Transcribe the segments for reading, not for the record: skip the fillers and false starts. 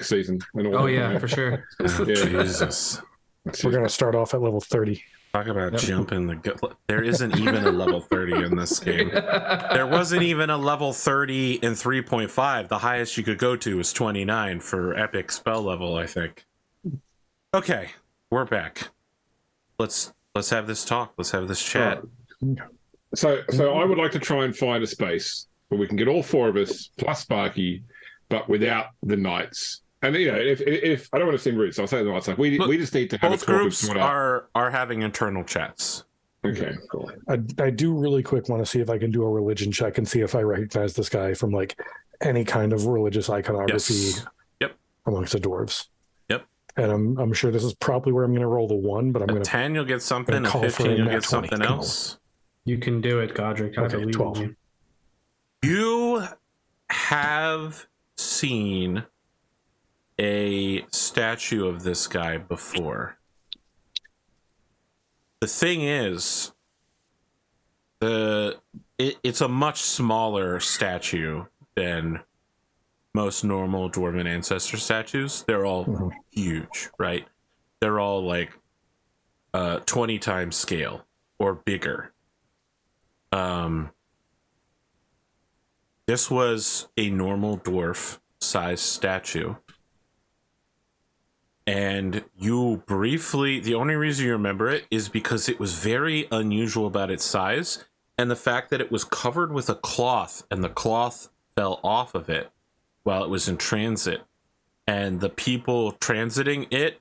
season. And all Oh that, yeah, yeah. for sure. Oh, Yeah. Jesus. We're going to start off at level 30. Talk about Yep. jumping the gut. There isn't even a level 30 in this game. There wasn't even a level 30 in 3.5. The highest you could go to was 29 for epic spell level, I think. Okay, we're back. Let's have this talk. Let's have this chat. So I would like to try and find a space where we can get all four of us plus Sparky, but without the knights. And you know, if I don't want to seem rude, so I'll say the knights. Like we just need to have Both a talk groups and sort out. are having internal chats. Okay, cool. I do really quick want to see if I can do a religion check and see if I recognize this guy from like any kind of religious iconography Yep. amongst the dwarves. Yep. And I'm sure this is probably where I'm going to roll the 1, but I'm going to 10 you'll get something, a call for 15 a you'll nat get 20. something Come on. else. You can do it, Godric. I Okay, believe 12. in you. You have seen a statue of this guy before. The thing is, it's a much smaller statue than most normal dwarven ancestor statues. They're all huge, right? They're all like 20 times scale or bigger. This was a normal dwarf size statue. And you briefly, the only reason you remember it is because it was very unusual about its size and the fact that it was covered with a cloth and the cloth fell off of it while it was in transit. And the people transiting it,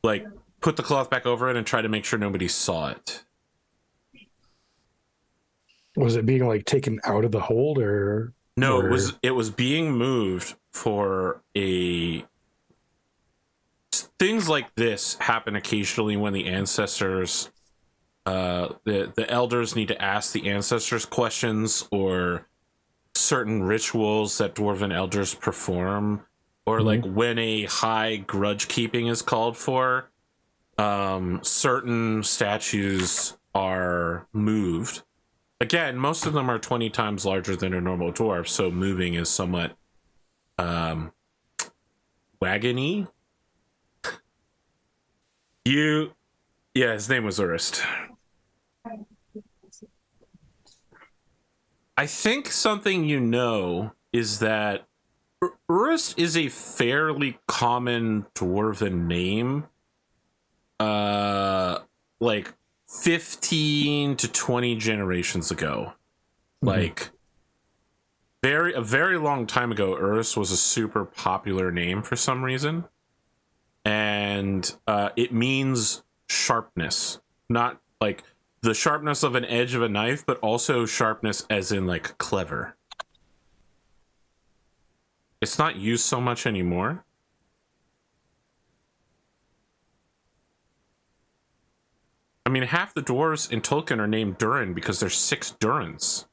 like, put the cloth back over it and tried to make sure nobody saw it. Was it being like taken out of the hold or No, or... it was being moved for a... Things like this happen occasionally when the ancestors, the elders need to ask the ancestors questions, or certain rituals that dwarven elders perform, or like when a high grudge keeping is called for, certain statues are moved. Again, most of them are 20 times larger than a normal dwarf, so moving is somewhat wagony. His name was Urist. I think something you know is that Urist is a fairly common dwarven name. Like 15 to 20 generations ago. Like a very long time ago, Urist was a super popular name for some reason. And it means sharpness, not like the sharpness of an edge of a knife, but also sharpness as in like clever. It's not used so much anymore. I mean, half the dwarves in Tolkien are named Durin because there's 6 Durins.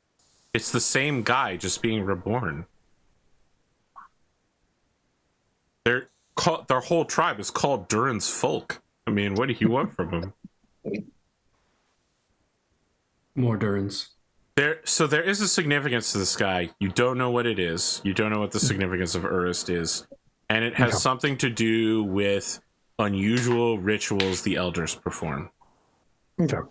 It's the same guy just being reborn. Their whole tribe is called Durin's folk. I mean, what do you want from them? More Durins. So there is a significance to this guy. You don't know what it is. You don't know what the significance of Urist is. And it has something to do with unusual rituals the elders perform. Okay. All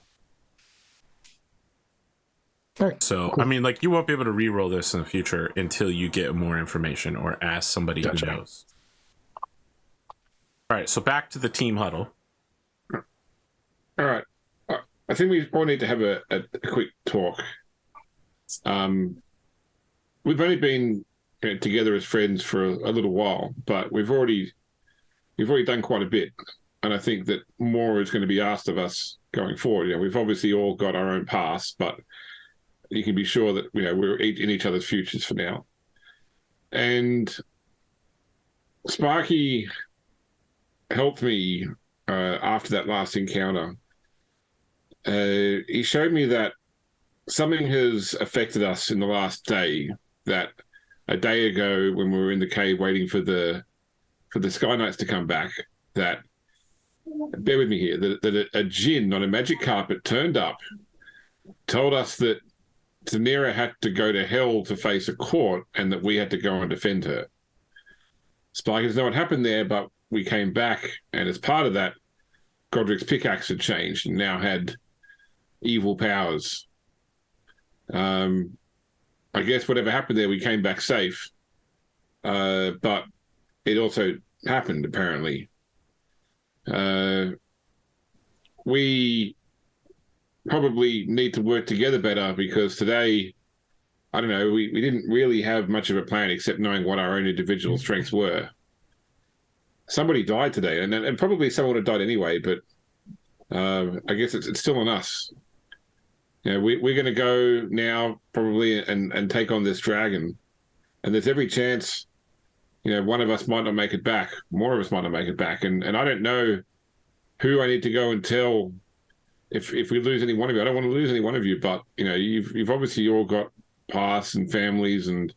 right. So, cool. I mean, like, you won't be able to re-roll this in the future until you get more information or ask somebody who knows. All right, so back to the team huddle. All right. I think we all need to have a quick talk. We've only been together as friends for a little while, but we've already done quite a bit, and I think that more is going to be asked of us going forward. You know, we've obviously all got our own past, but you can be sure that we're in each other's futures for now. And Sparky helped me after that last encounter. He showed me that something has affected us in the last day. That a day ago, when we were in the cave waiting for the Sky Knights to come back, that, bear with me here, that a djinn on a magic carpet turned up, told us that Tanira had to go to hell to face a court, and that we had to go and defend her. Spike doesn't know what happened there, but we came back, and as part of that, Godric's pickaxe had changed and now had evil powers. I guess whatever happened there, we came back safe. But it also happened, apparently. We probably need to work together better because today, I don't know, we didn't really have much of a plan except knowing what our own individual strengths were. Somebody died today, and probably someone would have died anyway, but I guess it's still on us. You know, we're going to go now probably and take on this dragon, and there's every chance, you know, one of us might not make it back, more of us might not make it back, and I don't know who I need to go and tell if we lose any one of you. I don't want to lose any one of you, but you know, you've obviously all got pasts and families and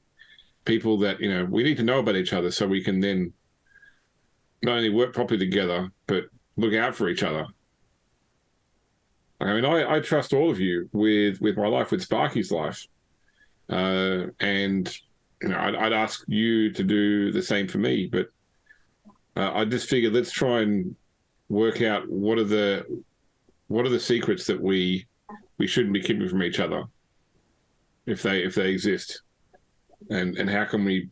people that, you know, we need to know about each other so we can then not only work properly together but look out for each other. I mean, I trust all of you with my life, with Sparky's life, and you know, I'd ask you to do the same for me. But I just figured let's try and work out what are the secrets that we shouldn't be keeping from each other, if they exist, and how can we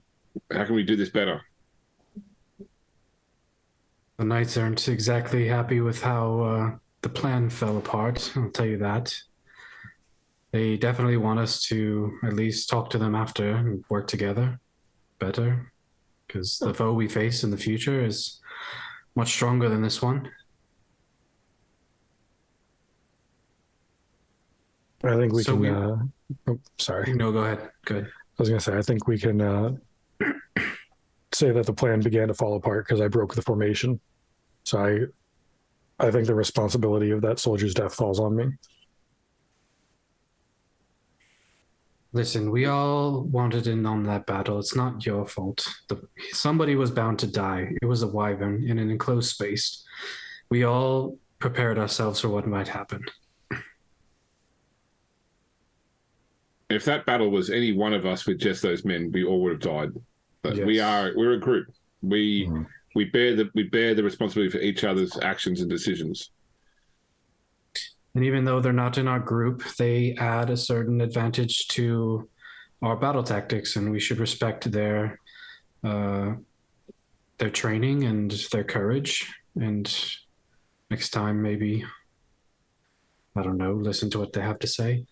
do this better? The Knights aren't exactly happy with how the plan fell apart, I'll tell you that. They definitely want us to at least talk to them after and work together better, because the foe we face in the future is much stronger than this one. I think we So can. Sorry. No, go ahead. Good. I was going to say, I think we can say that the plan began to fall apart because I broke the formation. So I think the responsibility of that soldier's death falls on me. Listen, we all wanted in on that battle. It's not your fault. Somebody was bound to die. It was a wyvern in an enclosed space. We all prepared ourselves for what might happen. If that battle was any one of us with just those men, we all would have died. But Yes. we're a group. We bear the responsibility for each other's actions and decisions. And even though they're not in our group, they add a certain advantage to our battle tactics, and we should respect their training and their courage. And next time, maybe, I don't know, listen to what they have to say.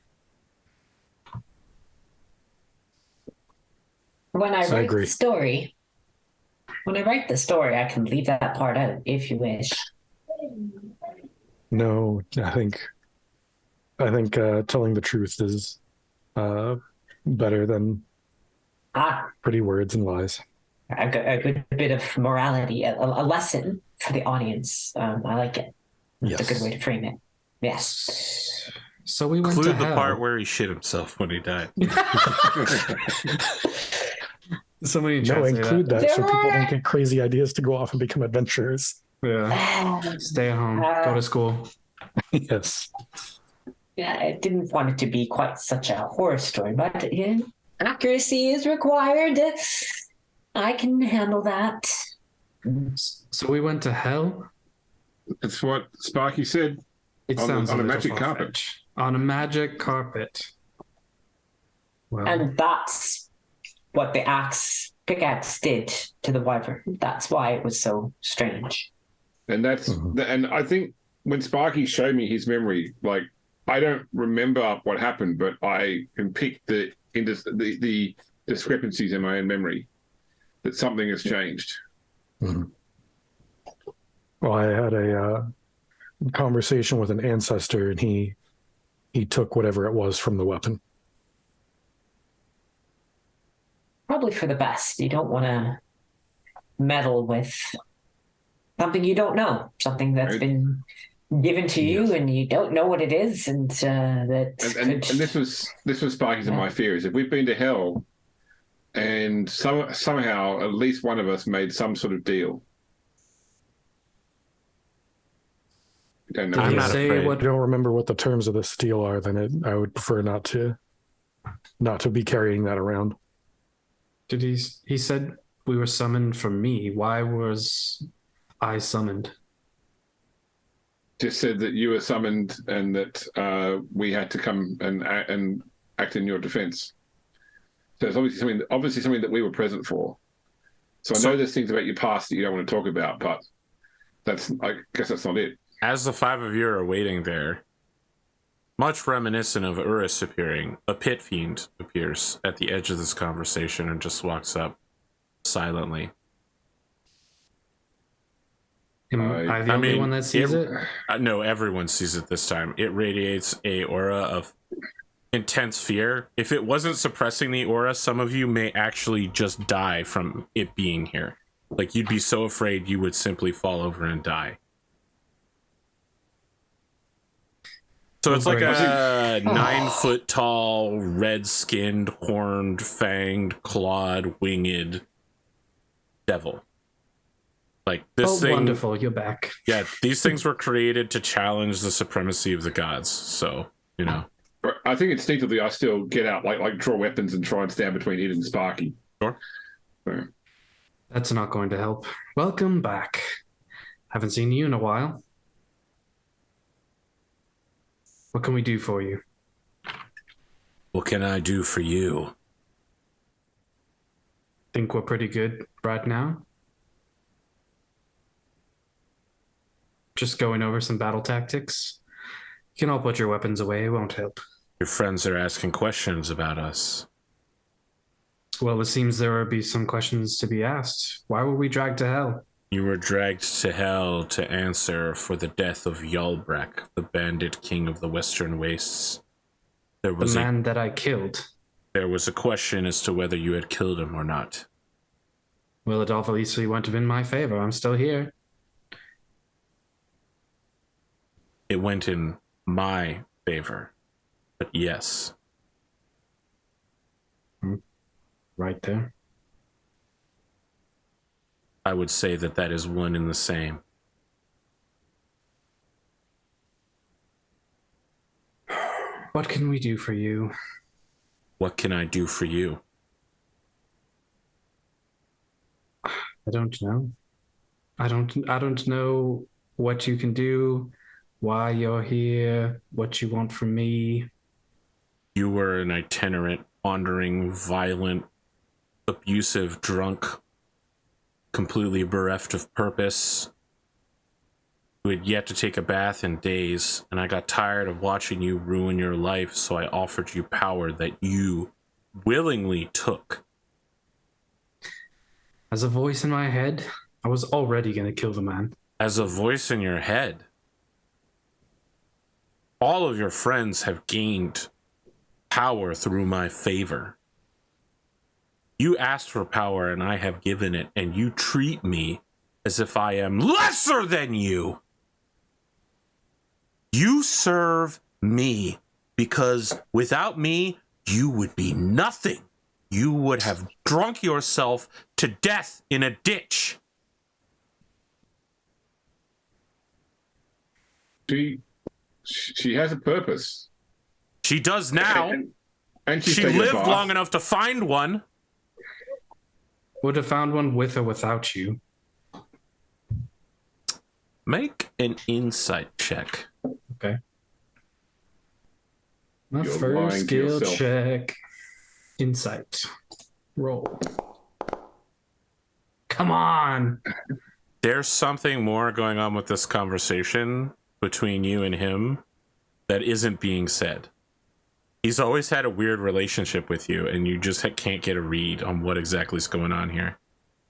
When I I write agree. the story, I can leave that part out if you wish. No, I think telling the truth is better than pretty words and lies. A good bit of morality, a lesson for the audience. I like it. Yes. It's a good way to frame it. Yes. So we went to Include the hell. part where he shit himself when he died. Somebody in No, chat say include that so There people are- don't get crazy ideas to go off and become adventurers. Yeah. Stay at home. Go to school. Yes. Yeah, I didn't want it to be quite such a horror story, but yeah, accuracy is required. I can handle that. So we went to hell. That's what Sparky said. It On sounds a little magic carpet. far-fetched. On a magic carpet. Well, And that's what the pickaxe did to the wyvern. That's why it was so strange. And that's and I think when Sparky showed me his memory, like I don't remember what happened, but I can pick the discrepancies in my own memory that something has changed. Well, I had a conversation with an ancestor, and he took whatever it was from the weapon. Probably for the best. You don't want to meddle with something you don't know, something that's Right. been given to you and you don't know what it is, and that. And this was Sparky's and my fear is if we've been to hell, and somehow at least one of us made some sort of deal. I don't know. I'm not say afraid. If you don't remember what the terms of this deal are, then I would prefer not to be carrying that around. did he said we were summoned for me. Why was I summoned? Just said that you were summoned and that we had to come and act in your defense. So it's obviously something that we were present for. So I know there's things about your past that you don't want to talk about, but I guess that's not it. As the five of you are waiting there, much reminiscent of Urus appearing, a pit fiend appears at the edge of this conversation and just walks up silently. Am I the only one that sees it? No, everyone sees it this time. It radiates a aura of intense fear. If it wasn't suppressing the aura, some of you may actually just die from it being here. Like, you'd be so afraid you would simply fall over and die. So it's like a 9 foot tall, red skinned, horned, fanged, clawed, winged devil. Like this thing. Wonderful, you're back. Yeah, these things were created to challenge the supremacy of the gods. So, you know. I think instinctively I still get out, like draw weapons and try and stand between it and Sparky. Sure. So. That's not going to help. Welcome back. Haven't seen you in a while. What can we do for you? What can I do for you? Think we're pretty good right now? Just going over some battle tactics. You can all put your weapons away, it won't help. Your friends are asking questions about us. Well, it seems there will be some questions to be asked. Why were we dragged to hell? You were dragged to hell to answer for the death of Yalbrak, the bandit king of the Western Wastes. The man that I killed. There was a question as to whether you had killed him or not. Well, it obviously went in my favor. I'm still here. It went in my favor. But yes. Right there. I would say that that is one and the same. What can we do for you? What can I do for you? I don't know. I don't know what you can do, why you're here, what you want from me. You were an itinerant, wandering, violent, abusive, drunk, completely bereft of purpose, who had yet to take a bath in days, and I got tired of watching you ruin your life, so I offered you power that you willingly took. As a voice in my head, I was already going to kill the man. As a voice in your head, all of your friends have gained power through my favor. You asked for power and I have given it, and you treat me as if I am lesser than you. You serve me because without me, you would be nothing. You would have drunk yourself to death in a ditch. She has a purpose. She does now. And she lived long enough to find one. Would have found one with or without you. Make an insight check. Okay. My You're first skill yourself. check. Insight. Roll. Come on. There's something more going on with this conversation between you and him that isn't being said. He's always had a weird relationship with you, and you just can't get a read on what exactly is going on here.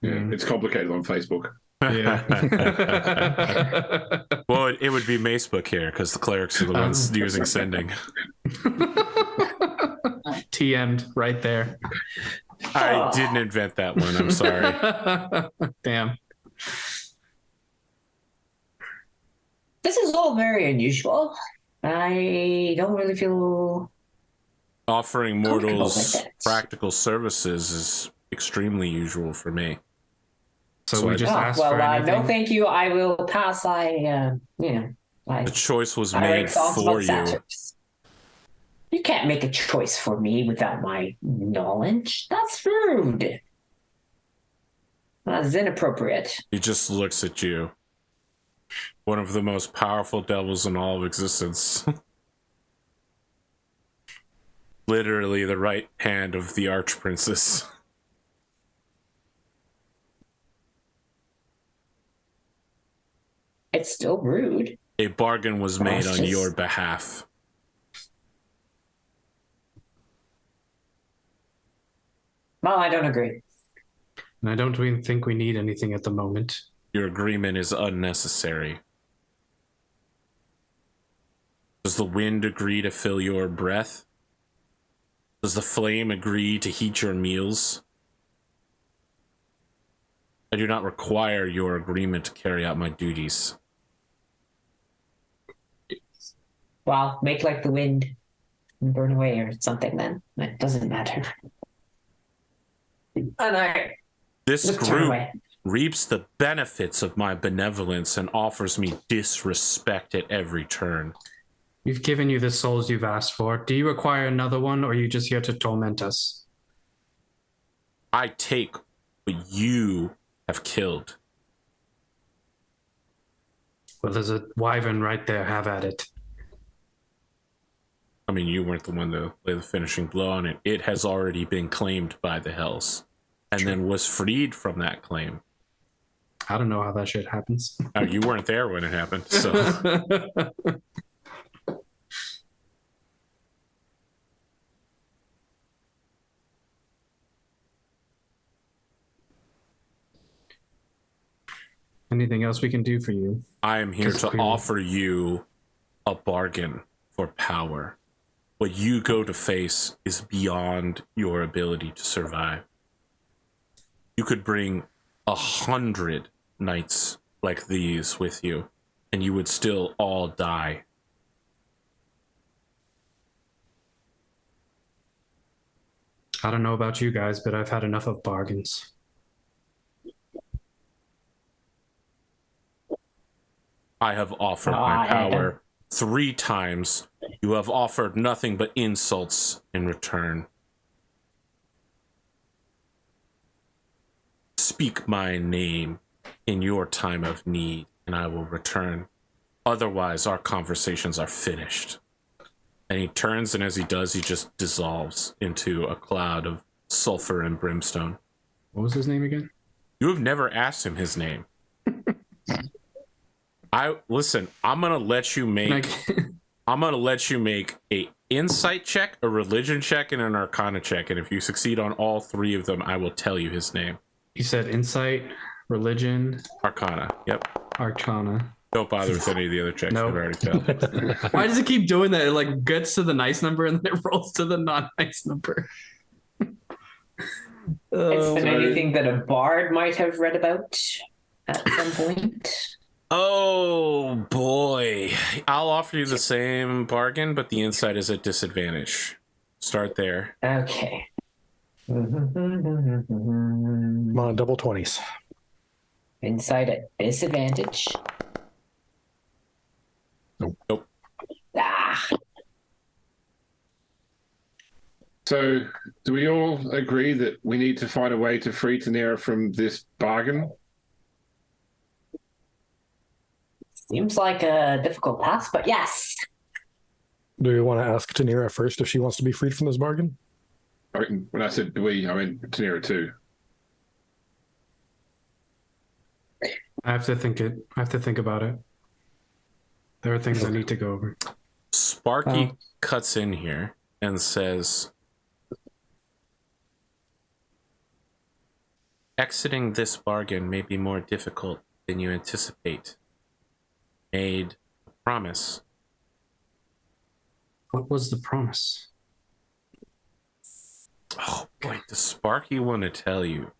Yeah, it's complicated on Facebook. Yeah. Well, it would be Macebook here, because the clerics are the ones using sending. TM'd right there. I didn't invent that one. I'm sorry. Damn. This is all very unusual. I don't really feel Offering mortals with it. practical services is extremely usual for me. So we just asked well, for anything. no, thank you. I will pass. The choice was made for you. You can't make a choice for me without my knowledge. That's rude. That's inappropriate. He just looks at you. One of the most powerful devils in all of existence. Literally the right hand of the Archprincess. It's still rude. A bargain was made on Just- your behalf. Well, I don't agree. And I don't even think we need anything at the moment. Your agreement is unnecessary. Does the wind agree to fill your breath? Does the flame agree to heat your meals? I do not require your agreement to carry out my duties. Well, make like the wind and burn away or something then. It doesn't matter. And I This just turn group away. reaps the benefits of my benevolence and offers me disrespect at every turn. We've given you the souls you've asked for. Do you require another one, or are you just here to torment us? I take what you have killed. Well, there's a wyvern right there. Have at it. I mean, you weren't the one to lay the finishing blow on it. It has already been claimed by the Hells and then was freed from that claim. I don't know how that shit happens. Now, you weren't there when it happened, so Anything else we can do for you? I am here Just to clearly. offer you a bargain for power. What you go to face is beyond your ability to survive. You could bring 100 knights like these with you, and you would still all die. I don't know about you guys, but I've had enough of bargains. I have offered Oh, my I power 3 times. You have offered nothing but insults in return. Speak my name in your time of need, and I will return. Otherwise, our conversations are finished. And he turns, and as he does, he just dissolves into a cloud of sulfur and brimstone. What was his name again? You have never asked him his name. Listen, I'm gonna let you make a insight check, a religion check, and an arcana check. And if you succeed on all 3 of them, I will tell you his name. You said insight, religion, Arcana. Yep. arcana. Don't bother with any of the other checks. Nope. I've already failed. Why does it keep doing that? It like gets to the nice number and then it rolls to the non-nice number. It's been anything that a bard might have read about at some point. Oh boy. I'll offer you the same bargain, but the insight is at disadvantage. Start there. Okay. Come on, double 20s. Insight at disadvantage. Nope. Ah, So, do we all agree that we need to find a way to free Tanera from this bargain? seems like a difficult task, but yes. Do you want to ask Tanira first if she wants to be freed from this bargain? I mean, when I said we, I mean Tanera too. I have to think about it. There are things I need to go over. Sparky cuts in here and says, exiting this bargain may be more difficult than you anticipate. Made a promise. What was the promise? Oh boy, does Sparky want to tell you?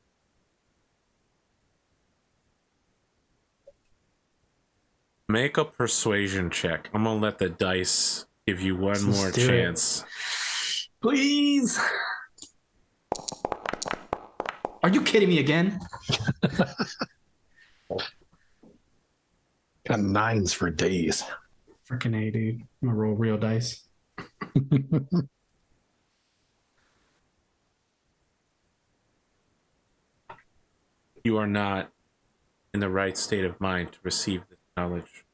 Make a persuasion check. I'm gonna let the dice give you one more Let's do it. chance. Please. Are you kidding me again? Got 9s for days. Freaking A, dude. I'm gonna roll real dice. you are not in the right state of mind to receive this knowledge.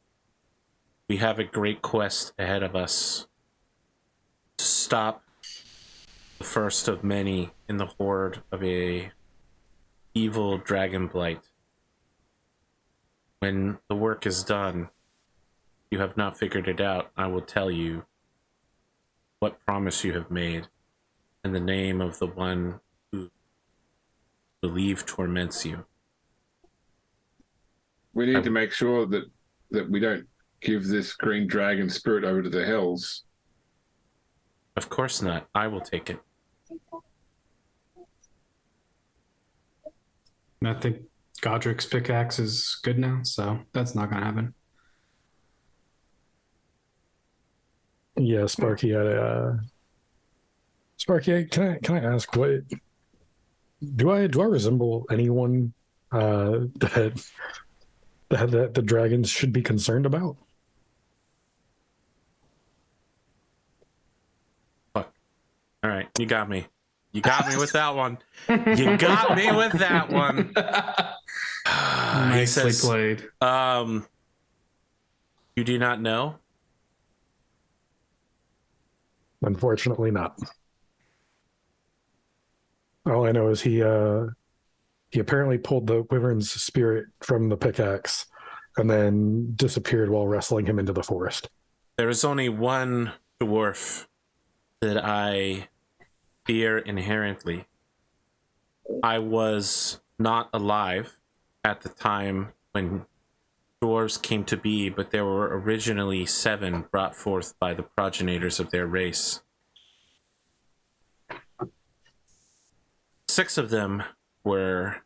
We have a great quest ahead of us to stop the first of many in the horde of a evil dragon blight. When the work is done, you have not figured it out, I will tell you what promise you have made in the name of the one who believe torments you. We need to make sure that we don't give this green dragon spirit over to the hells. Of course not. I will take it. And I think Godric's pickaxe is good now, so that's not going to happen. Yeah, Sparky. Sparky, can I ask what do I resemble anyone that the dragons should be concerned about? Fuck. All right, you got me. You got me with that one. You got me with that one. Nicely played. You do not know? Unfortunately, not. All I know is he apparently pulled the wyvern's spirit from the pickaxe and then disappeared while wrestling him into the forest. There is only one dwarf that I fear inherently. I was not alive at the time when dwarves came to be, but there were originally 7 brought forth by the progenitors of their race. 6 of them were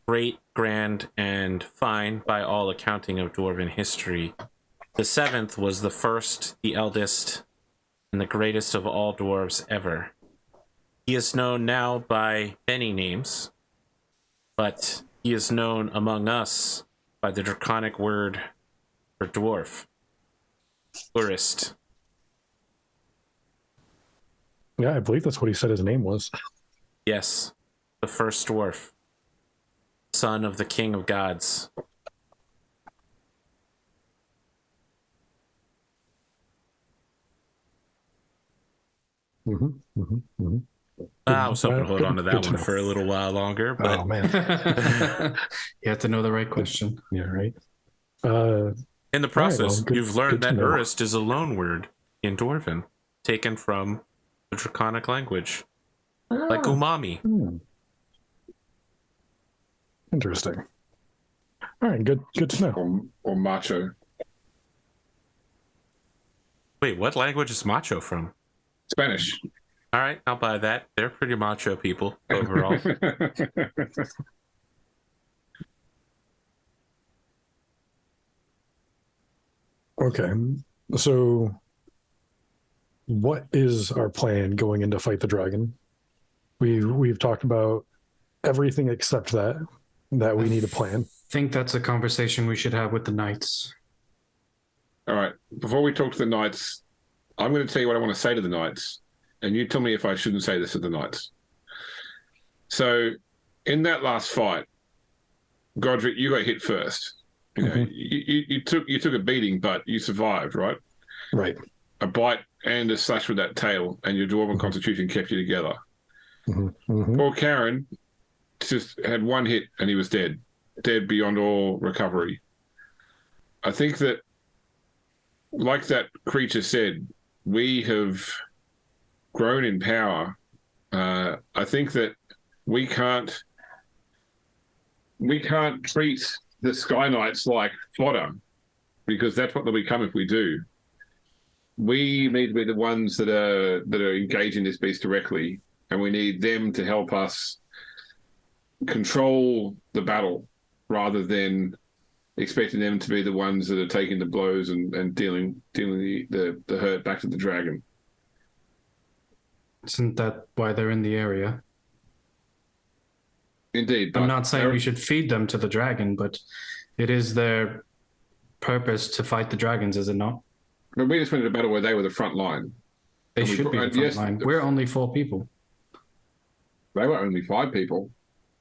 great, grand, and fine by all accounting of dwarven history. The 7th was the first, the eldest, and the greatest of all dwarves ever. He is known now by many names, but he is known among us by the draconic word for dwarf, Urist. Yeah, I believe that's what he said his name was. Yes, the first dwarf, son of the king of gods. I was hoping to hold on to that one for a little while longer, but oh man, you have to know the right question. Yeah, right. In the process, right, well, you've learned that know. Urist is a loan word in Dwarven, taken from the Draconic language, like umami. Interesting. All right, good to know. Or macho. Wait, what language is macho from? Spanish. All right, I'll buy that. They're pretty macho people overall. Okay, so what is our plan going in to fight the dragon? We've talked about everything except that we need a plan. I think that's a conversation we should have with the knights. All right. Before we talk to the knights, I'm going to tell you what I want to say to the knights, and you tell me if I shouldn't say this to the knights. So, in that last fight, Godric, you got hit first. You know, you took a beating, but you survived, right? Right. A bite and a slash with that tail, and your dwarven constitution kept you together. Poor Karen just had one hit, and he was dead beyond all recovery. I think that, like that creature said, we have grown in power. I think that we can't treat the Sky Knights like fodder, because that's what they'll become if we do. We need to be the ones that are engaging this beast directly, and we need them to help us control the battle rather than expecting them to be the ones that are taking the blows and dealing the hurt back to the dragon. Isn't that why they're in the area? Indeed. I'm not saying we should feed them to the dragon, but it is their purpose to fight the dragons, is it not? But we just went to a battle where they were the front line. They And should be the front line. We're only 4 people. They were only 5 people.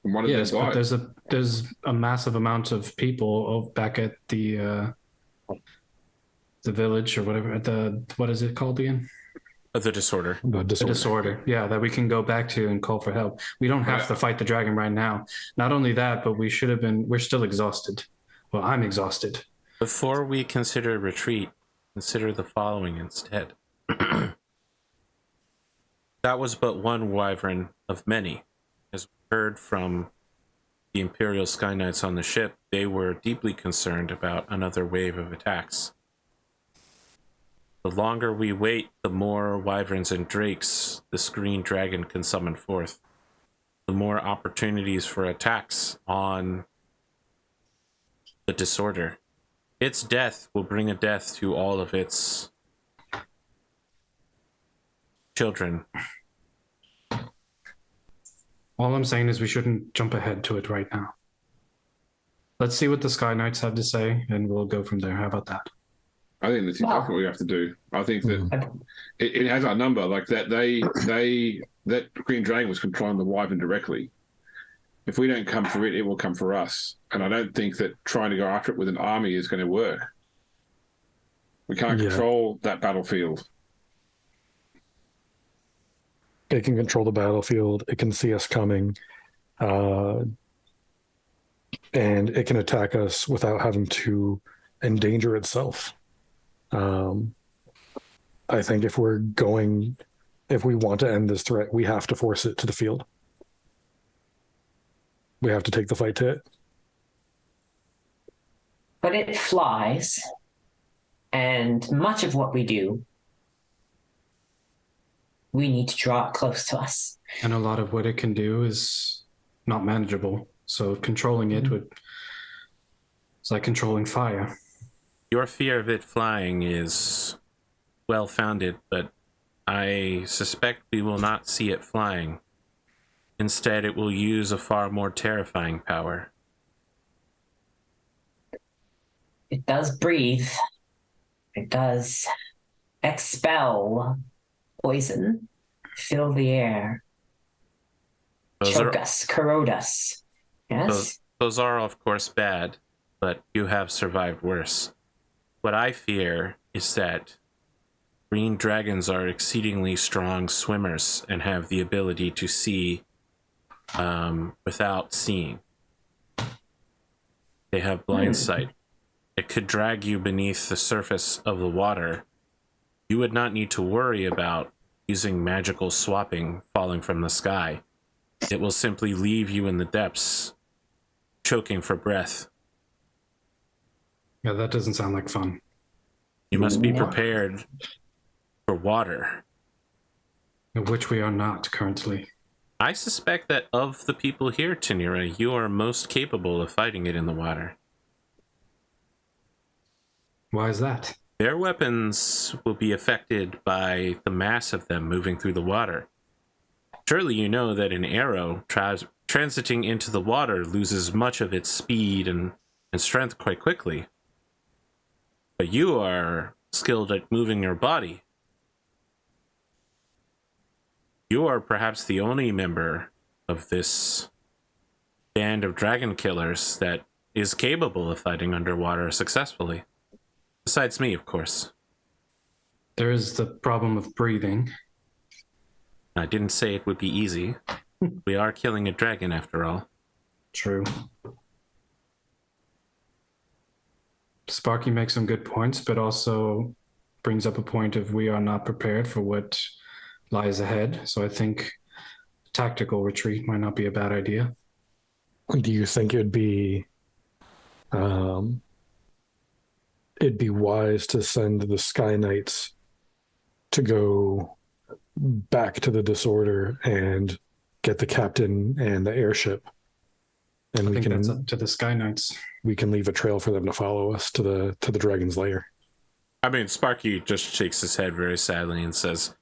And what did Yes, they but buy? there's a massive amount of people back at the village or whatever. At the what is it called again? The disorder. The The disorder. disorder. Yeah, that we can go back to and call for help. We don't have to fight the dragon right now. Not only that, but we should have been. We're still exhausted. Well, I'm exhausted. Before we consider retreat, consider the following instead. That was but one wyvern of many. As we heard from the Imperial Sky Knights on the ship, they were deeply concerned about another wave of attacks. The longer we wait, the more wyverns and drakes this green dragon can summon forth. The more opportunities for attacks on the disorder. Its death will bring a death to all of its children. All I'm saying is we shouldn't jump ahead to it right now. Let's see what the Sky Knights have to say, and we'll go from there. How about that? I think that's exactly what we have to do. I think that Mhm. it has our number. Like that, that Green Dragon was controlling the wyvern directly. If we don't come for it, it will come for us. And I don't think that trying to go after it with an army is going to work. We can't Yeah. control that battlefield. It can control the battlefield. It can see us coming, and it can attack us without having to endanger itself. I think if we want to end this threat, we have to force it to the field. We have to take the fight to it. But it flies, and much of what we do, we need to draw it close to us. And a lot of what it can do is not manageable. So controlling it it's like controlling fire. Your fear of it flying is well-founded, but I suspect we will not see it flying. Instead, it will use a far more terrifying power. It does breathe. It does expel poison, fill the air, choke us, corrode us. Yes? Those are, of course, bad, but you have survived worse. What I fear is that green dragons are exceedingly strong swimmers and have the ability to see without seeing. They have blind sight. It could drag you beneath the surface of the water. You would not need to worry about using magical swapping falling from the sky. It will simply leave you in the depths, choking for breath. Yeah, that doesn't sound like fun. You must be prepared for water. Of which we are not currently. I suspect that of the people here, Tanira, you are most capable of fighting it in the water. Why is that? Their weapons will be affected by the mass of them moving through the water. Surely you know that an arrow transiting into the water loses much of its speed and strength quite quickly. But you are skilled at moving your body. You are perhaps the only member of this band of dragon killers that is capable of fighting underwater successfully. Besides me, of course. There is the problem of breathing. I didn't say it would be easy. We are killing a dragon after all. True. Sparky makes some good points, but also brings up a point of we are not prepared for what lies ahead. So I think tactical retreat might not be a bad idea. Do you think it'd be wise to send the Sky Knights to go back to the disorder and get the captain and the airship, and I think that's up to the Sky Knights. We can leave a trail for them to follow us to the dragon's lair? I mean, Sparky just shakes his head very sadly and says,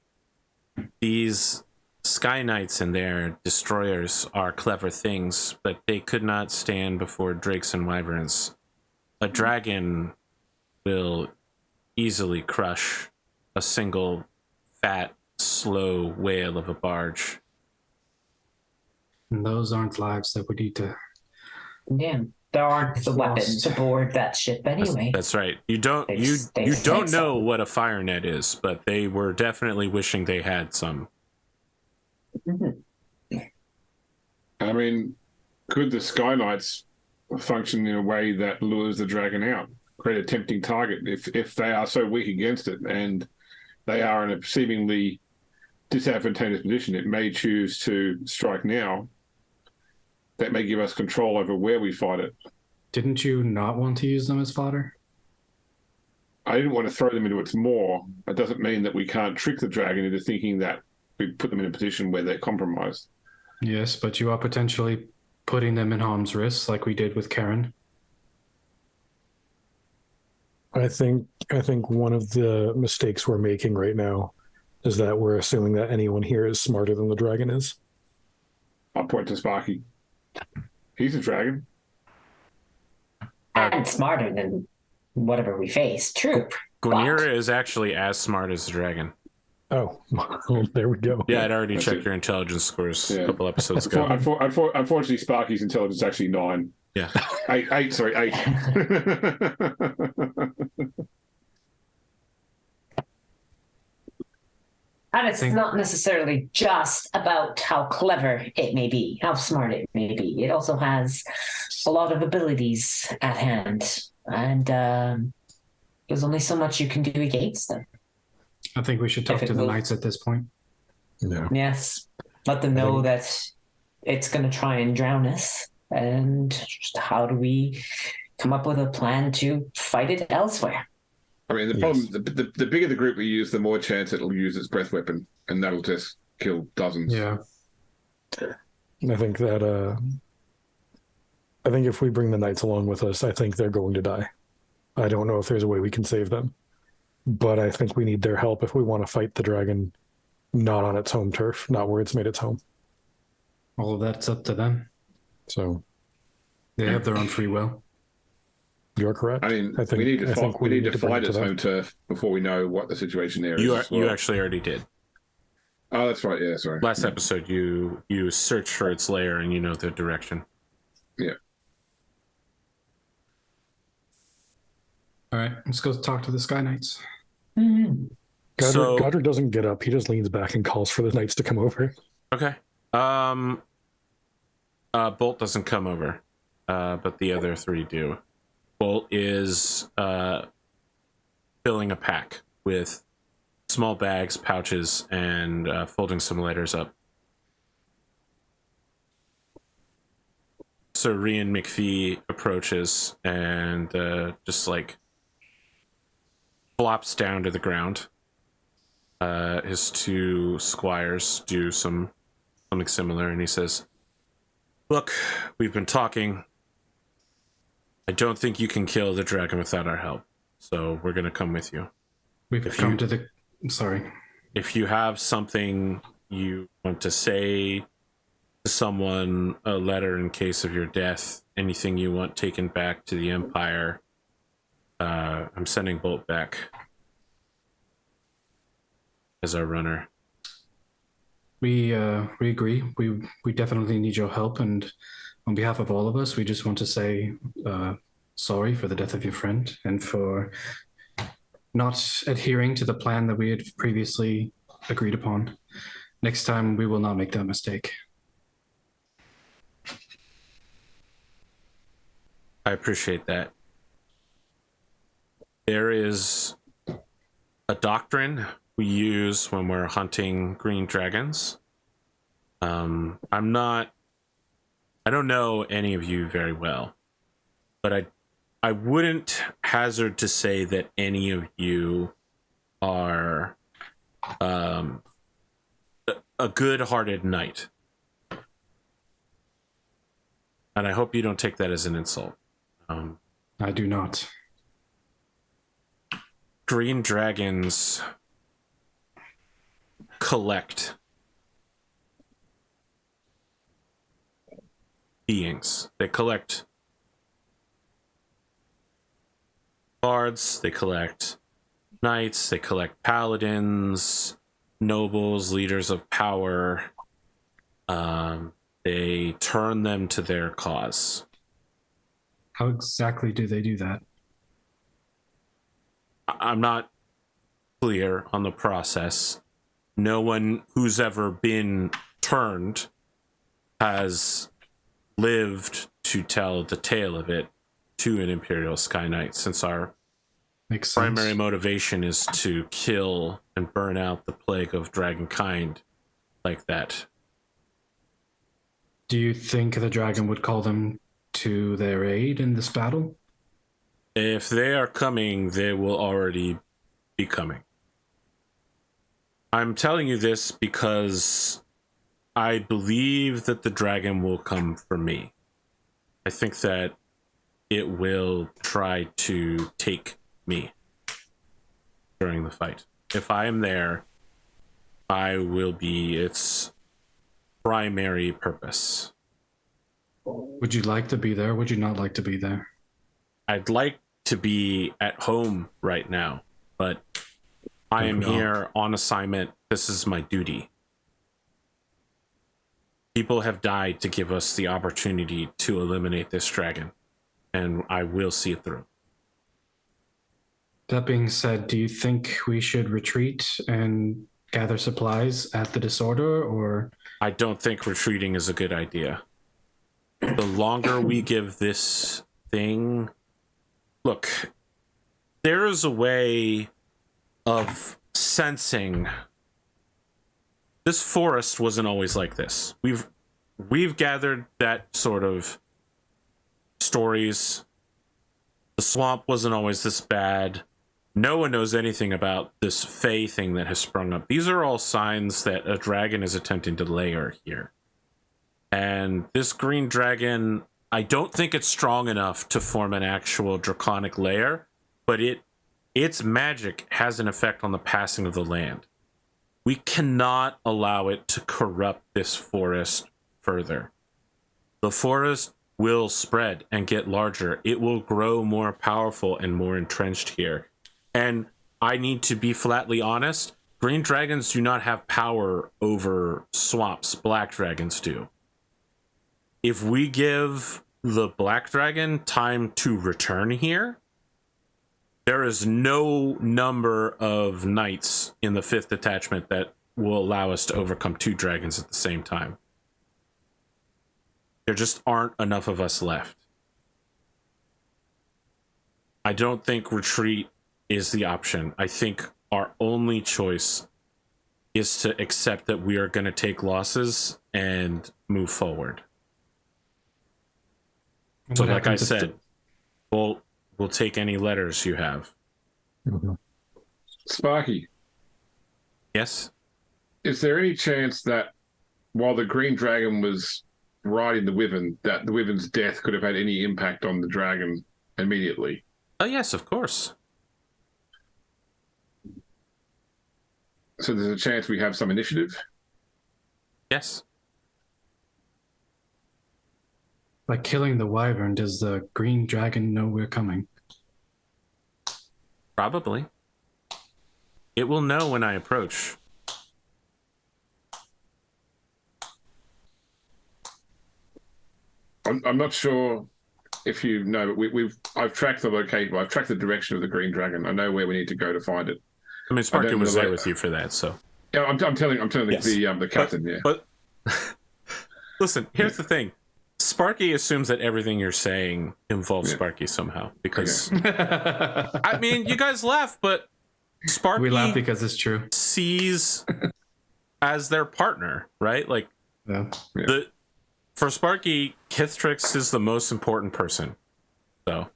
these Sky Knights and their destroyers are clever things, but they could not stand before drakes and wyverns. A dragon will easily crush a single fat, slow whale of a barge. And those aren't lives that we need to. Yeah. There aren't the It's weapons lost. aboard that ship anyway. That's right. You don't They you said don't so. know what a fire net is, but they were definitely wishing they had some. Mhm. I mean, could the Sky Knights function in a way that lures the dragon out, create a tempting target if they are so weak against it and they are in a seemingly disadvantageous position? It may choose to strike now. That may give us control over where we fight it. Didn't you not want to use them as fodder? I didn't want to throw them into its maw. It doesn't mean that we can't trick the dragon into thinking that we put them in a position where they're compromised. Yes, but you are potentially putting them in harm's risk, like we did with Karen. I think one of the mistakes we're making right now is that we're assuming that anyone here is smarter than the dragon is. I'll point to Sparky. He's a dragon. And smarter than whatever we face. True. Gwenira is actually as smart as the dragon. Oh, well, there we go. Yeah, I'd already That's checked it. your intelligence scores Yeah. a couple episodes ago. Unfortunately, Sparky's intelligence is actually 9. Yeah. 8. Sorry, 8. And it's think- not necessarily just about how clever it may be, how smart it may be. It also has a lot of abilities at hand. And there's only so much you can do against them. I think we should talk If it to the will- knights at this point. Yeah. Yes. Let them know that it's going to try and drown us. And just how do we come up with a plan to fight it elsewhere? I mean, the problem, the bigger the group we use, the more chance it'll use its breath weapon, and that'll just kill dozens. Yeah. I think that I think if we bring the knights along with us, I think they're going to die. I don't know if there's a way we can save them, but I think we need their help if we want to fight the dragon not on its home turf, not where it's made its home. All of that's up to them. So They have their own free will. you're correct. I mean, I think- we need to I think we need to bring fight it to its them. home turf before we know what the situation there is. You as well. actually already did. Oh, that's right. Yeah, sorry. Last episode, you search for its lair and you know the direction. Yeah. All right, let's go talk to the Sky Knights. Mhm. Godric doesn't get up. He just leans back and calls for the knights to come over. Okay. Bolt doesn't come over, but the other 3 do. Bolt is filling a pack with small bags, pouches, and folding some letters up. So Rian McPhee approaches and just like flops down to the ground. His 2 squires do something similar, and he says, "Look, we've been talking. I don't think you can kill the dragon without our help, so we're going to come with you. We've If come you- to the. Sorry. If you have something you want to say to someone, a letter in case of your death, anything you want taken back to the Empire, I'm sending Bolt back as our runner." We agree. We definitely need your help, and on behalf of all of us, we just want to say sorry for the death of your friend and for not adhering to the plan that we had previously agreed upon. Next time, we will not make that mistake. I appreciate that. There is a doctrine we use when we're hunting green dragons. I don't know any of you very well, but I wouldn't hazard to say that any of you are a good-hearted knight. And I hope you don't take that as an insult. I do not. Green dragons collect beings. They collect bards, they collect knights, they collect paladins, nobles, leaders of power. They turn them to their cause. How exactly do they do that? I'm not clear on the process. No one who's ever been turned has lived to tell the tale of it to an Imperial Sky Knight, since our Makes sense. primary motivation is to kill and burn out the plague of dragonkind like that. Do you think the dragon would call them to their aid in this battle? If they are coming, they will already be coming. I'm telling you this because I believe that the dragon will come for me. I think that it will try to take me during the fight. If I am there, I will be its primary purpose. Would you like to be there? Would you not like to be there? I'd like to be at home right now, but I am here on assignment. This is my duty. People have died to give us the opportunity to eliminate this dragon, and I will see it through. That being said, do you think we should retreat and gather supplies at the disorder, or? I don't think retreating is a good idea. The longer we give this thing... Look, there is a way of sensing... This forest wasn't always like this. We've gathered that sort of stories. The swamp wasn't always this bad. No one knows anything about this Fey thing that has sprung up. These are all signs that a dragon is attempting to lair here. And this green dragon, I don't think it's strong enough to form an actual draconic lair, but its magic has an effect on the passing of the land. We cannot allow it to corrupt this forest further. The forest will spread and get larger. It will grow more powerful and more entrenched here. And I need to be flatly honest, green dragons do not have power over swamps. Black dragons do. If we give the black dragon time to return here, there is no number of knights in the 5th detachment that will allow us to overcome 2 dragons at the same time. There just aren't enough of us left. I don't think retreat is the option. I think our only choice is to accept that we are going to take losses and move forward. So like I said, we'll take any letters you have. Mhm. Sparky, Yes? is there any chance that while the green dragon was riding the wyvern, that the wyvern's death could have had any impact on the dragon immediately? Oh, yes, of course. So there's a chance we have some initiative? Yes. By killing the wyvern, does the green dragon know we're coming? Probably. It will know when I approach. I'm not sure if you know, but I've tracked the location. I've tracked the direction of the green dragon. I know where we need to go to find it. I mean, Sparky don't was know there that- with you for that, so. Yeah, I'm telling Yes. the captain. Yeah, But listen, here's the thing. Sparky assumes that everything you're saying involves Yeah. Sparky somehow. Because, We I mean, you guys laugh, but Sparky laugh because it's true. sees as their partner, right? Like, Yeah. for Sparky, Kithtrix is the most important person. So,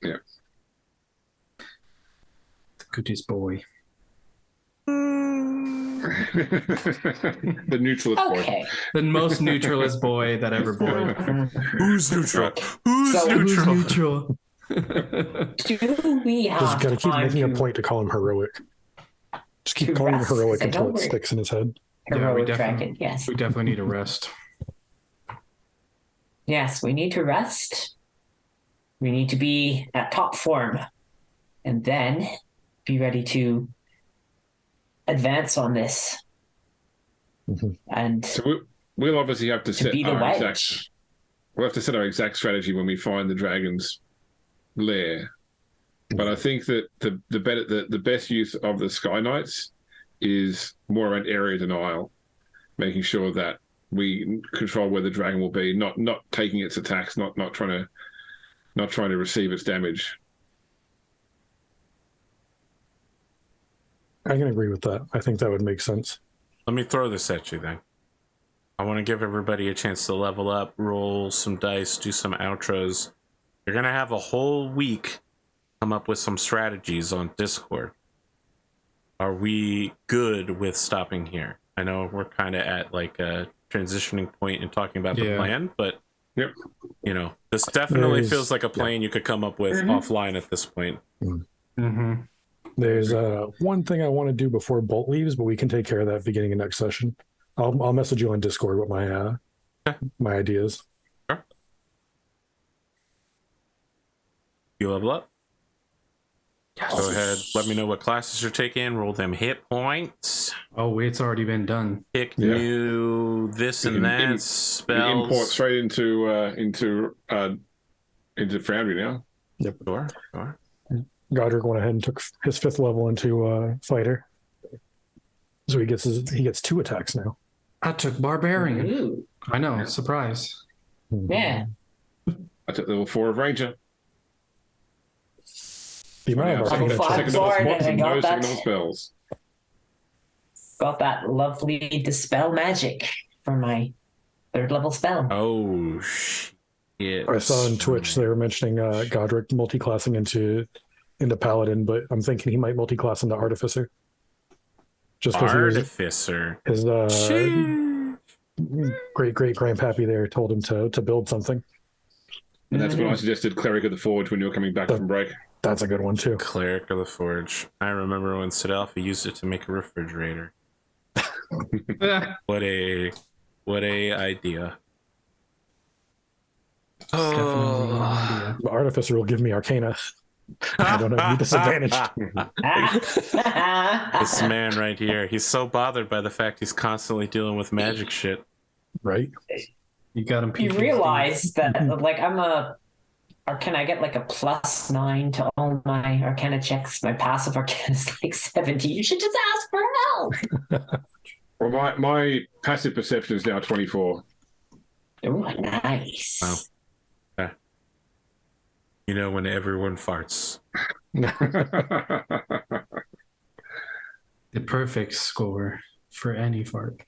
yeah. Goodies boy. The neutralist boy. Okay. The most neutralist boy that ever boyed. who's neutral? Who's So- neutral? neutral? Do we Just have gotta keep time making a to point to call him heroic. Just keep to calling him rest. heroic I until know it we're- sticks in his head. Yeah, we heroic definitely- dragon? Yes. We definitely need a rest. Yes, we need to rest. We need to be at top form. And then be ready to advance on this. Mhm. And So we'll obviously have to set be the our wedge. exact. We'll have to set our exact strategy when we find the dragon's lair. But I think that the best use of the Sky Knights is more around area denial, making sure that we control where the dragon will be, not taking its attacks, not trying to receive its damage. I can agree with that. I think that would make sense. Let me throw this at you then. I want to give everybody a chance to level up, roll some dice, do some outros. You're going to have a whole week come up with some strategies on Discord. Are we good with stopping here? I know we're kind of at like a transitioning point in talking about the plan, but Yep. you know, this definitely feels like a plan you could come up with offline at this point. Mm-hmm. There's one thing I want to do before Bolt leaves, but we can take care of that beginning of next session. I'll message you on Discord with my my ideas. Sure. You level up? Yes. Go ahead. Let me know what classes you're taking. Roll them hit points. Oh, it's already been done. Pick new this and that You spells. import straight into Foundry now. Yep. Sure. Godric went ahead and took his 5th level into fighter, so he gets 2 attacks now. I took Barbarian. Ooh. I know, surprise. Yeah. I took level 4 of Ranger. The amount of Level arcana 5 checks- Bard, spots and I and got no that. signal spells. Got that lovely dispel magic for my 3rd level spell. Oh shit! I saw on Twitch they were mentioning Godric multi-classing into Paladin, but I'm thinking he might multi-class into Artificer. Just because Artificer. his Sheesh. great grandpappy there told him to build something. And that's when I suggested Cleric of the Forge when you were coming back from break. That's a good one too. Cleric of the Forge. I remember when Sidalpha used it to make a refrigerator. What a idea. Definitely an idea. The Artificer will give me Arcana. I don't have any disadvantage. This man right here, he's so bothered by the fact he's constantly dealing with magic shit. Right? You got him. You PTSD. realize that, like, or can I get like a +9 to all my Arcana checks? My passive Arcana is like 70. You should just ask for help. Well, my passive perception is now 24. Oh, nice. Wow. You know when everyone farts. The perfect score for any fart.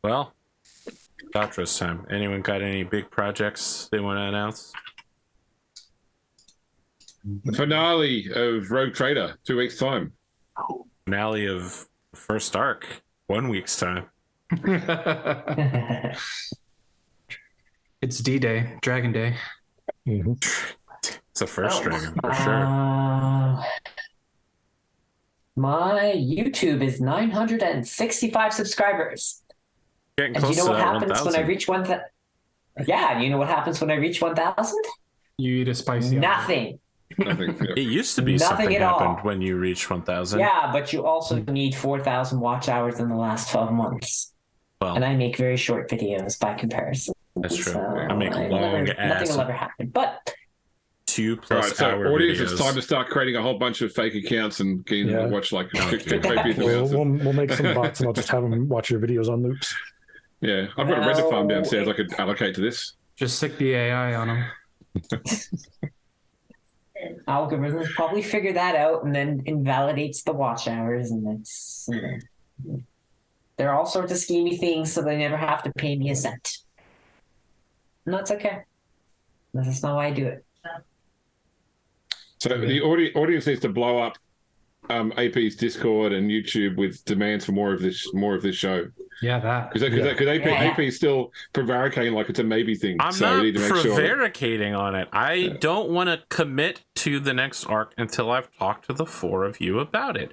Well, outros time. Anyone got any big projects they want to announce? The finale of Rogue Trader, 2 weeks' time. Finale of the first arc, 1 week's time. It's D-Day, Dragon Day. Mhm. It's the first dragon, for sure. My YouTube is 965 subscribers. Getting And close do you know to what that happens 1,000. when I reach 1,000? Yeah, you know what happens when I reach 1,000? You eat a spicy Nothing. Nothing. It used to be Nothing something at all. happened when you reached 1,000. Yeah, but you also need 4,000 watch hours in the last 12 months. Well, And I make very short videos by comparison. that's true. So I make long nothing ass will ever happen. But 2+ All right, so hour audience, videos. it's time to start creating a whole bunch of fake accounts and getting them to watch like copious We'll, amounts. we'll make some bots and I'll just have them watch your videos on loops. Yeah, I've got a Reddit farm No, downstairs I could allocate to this. Just stick the AI on them. algorithms probably figure that out and then invalidates the watch hours, and it's there are all sorts of schemy things, so they never have to pay me a cent. And that's okay. That's not why I do it. So the audience needs to blow up AP's Discord and YouTube with demands for more of this show. Yeah, that. Because AP is still prevaricating like it's a maybe thing. I'm so not we need to make sure. prevaricating on it. I don't want to commit to the next arc until I've talked to the 4 of you about it.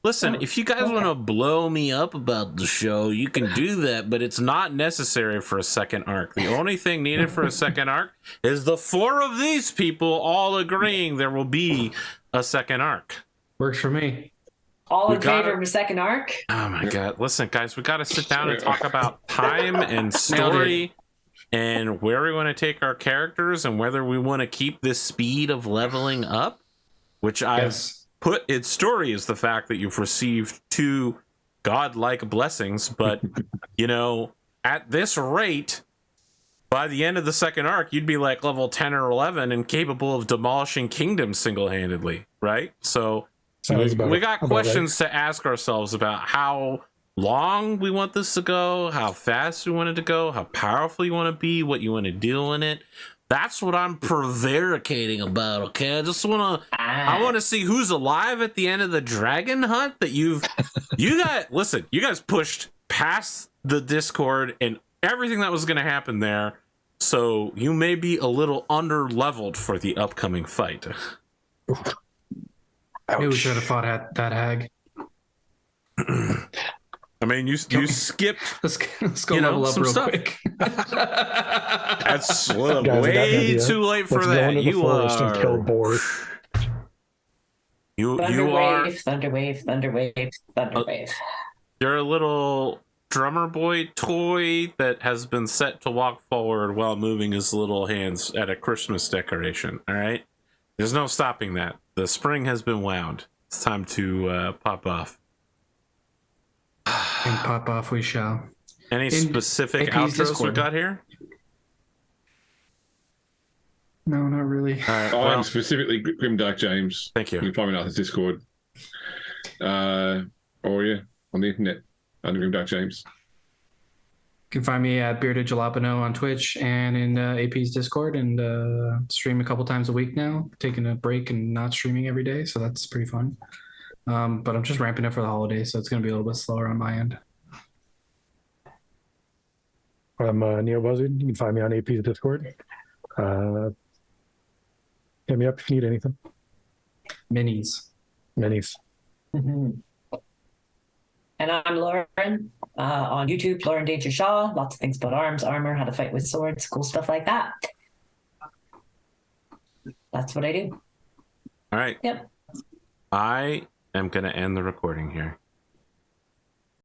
Listen, if you guys want to blow me up about the show, you can do that, but it's not necessary for a second arc. The only thing needed for a second arc is the 4 of these people all agreeing there will be a second arc. Works for me. All We in favor gotta- of a second arc? Oh my god! Listen, guys, we got to sit down and talk about time and Nailed story, and where we want to take our characters, and whether we want to keep this speed of leveling up. Which I've Yes. put in story is the fact that you've received 2 godlike blessings, but you know, at this rate, by the end of the second arc, you'd be like level 10 or 11 and capable of demolishing kingdoms single-handedly, right? So Sounds we got about questions to ask ourselves about how long we want this to go, how fast we want it to go, how powerful you want to be, what you want to do in it. That's what I'm prevaricating about, okay? I just want to I want to see who's alive at the end of the dragon hunt that you guys pushed past the Discord and everything that was going to happen there. So you may be a little under-leveled for the upcoming fight. Maybe we should have fought at that hag. I mean, you skipped Let's go You know, level up some real stuff. quick. That's Guys, I got an way idea. too late for Let's go that. into the You forest and kill are boar. you are Thunderwave, Thunderwave, Thunderwave. you're a little drummer boy toy that has been set to walk forward while moving his little hands at a Christmas decoration. All right, there's no stopping that. The spring has been wound. It's time to pop off. And pop off we shall. Any In specific AP's outros we Discord. got here? No, not really. All right. I'm Well, specifically Grimdark James. thank You you. can find me on Arthur's Discord. Or yeah, on the internet under Grimdark James. You can find me at Bearded Jalapeno on Twitch and in AP's Discord, and stream a couple times a week now. Taking a break and not streaming every day, so that's pretty fun. But I'm just ramping up for the holidays, so it's going to be a little bit slower on my end. I'm Neo Buzzard. You can find me on AP's Discord. Hit me up if you need anything. Minis. Minis. Mhm. And I'm Lauren on YouTube, Lauren Danger Shaw. Lots of things about arms, armor, how to fight with swords, cool stuff like that. That's what I do. All right. Yep. I am going to end the recording here.